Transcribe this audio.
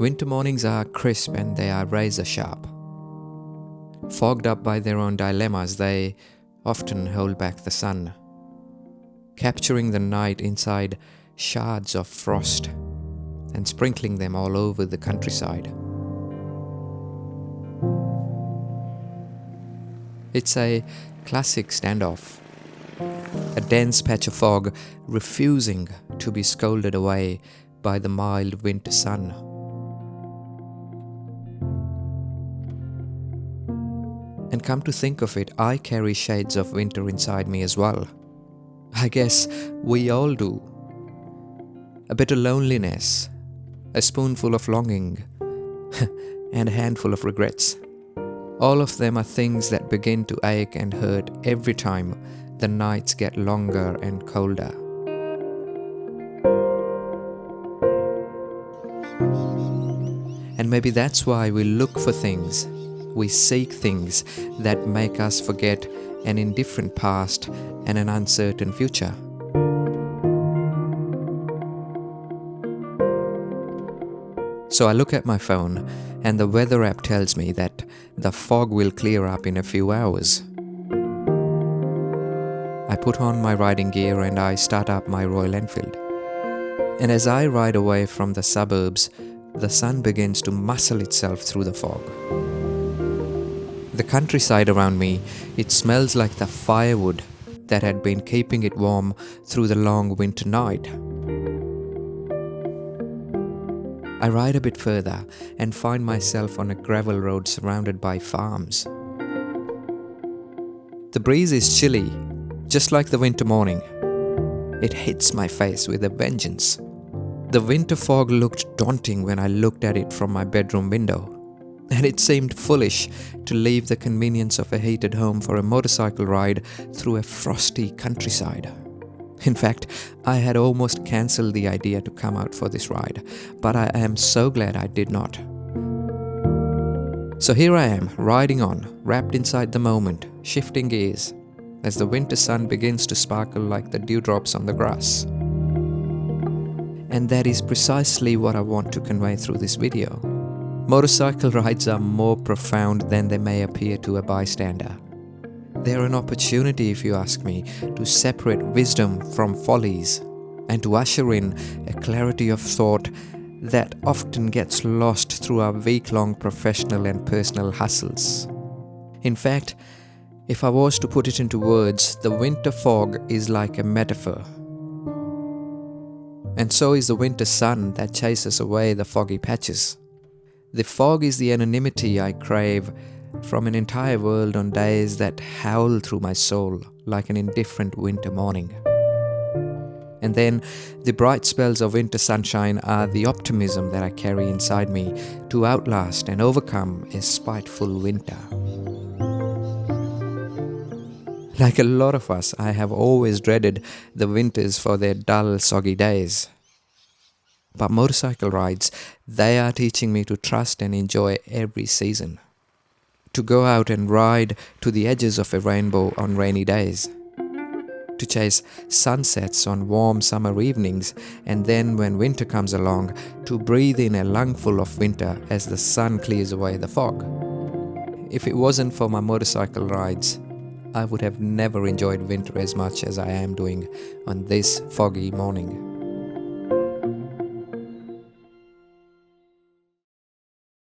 Winter mornings are crisp and they are razor sharp. Fogged up by their own dilemmas, they often hold back the sun, capturing the night inside shards of frost and sprinkling them all over the countryside. It's a classic standoff, a dense patch of fog refusing to be scolded away by the mild winter sun. And come to think of it, I carry shades of winter inside me as well. I guess we all do. A bit of loneliness, a spoonful of longing, and a handful of regrets. All of them are things that begin to ache and hurt every time the nights get longer and colder. And maybe that's why we look for things. We seek things that make us forget an indifferent past and an uncertain future. So I look at my phone and the weather app tells me that the fog will clear up in a few hours. I put on my riding gear and I start up my Royal Enfield. And as I ride away from the suburbs, the sun begins to muscle itself through the fog. The countryside around me, it smells like the firewood that had been keeping it warm through the long winter night. I ride a bit further and find myself on a gravel road surrounded by farms. The breeze is chilly, just like the winter morning. It hits my face with a vengeance. The winter fog looked daunting when I looked at it from my bedroom window. And it seemed foolish to leave the convenience of a heated home for a motorcycle ride through a frosty countryside. In fact, I had almost cancelled the idea to come out for this ride, but I am so glad I did not. So here I am, riding on, wrapped inside the moment, shifting gears, as the winter sun begins to sparkle like the dewdrops on the grass. And that is precisely what I want to convey through this video. Motorcycle rides are more profound than they may appear to a bystander. They're an opportunity, if you ask me, to separate wisdom from follies and to usher in a clarity of thought that often gets lost through our week-long professional and personal hustles. In fact, if I was to put it into words, the winter fog is like a metaphor. And so is the winter sun that chases away the foggy patches. The fog is the anonymity I crave from an entire world on days that howl through my soul like an indifferent winter morning. And then the bright spells of winter sunshine are the optimism that I carry inside me to outlast and overcome a spiteful winter. Like a lot of us, I have always dreaded the winters for their dull, soggy days. But motorcycle rides, they are teaching me to trust and enjoy every season. To go out and ride to the edges of a rainbow on rainy days. To chase sunsets on warm summer evenings, and then when winter comes along, to breathe in a lungful of winter as the sun clears away the fog. If it wasn't for my motorcycle rides, I would have never enjoyed winter as much as I am doing on this foggy morning.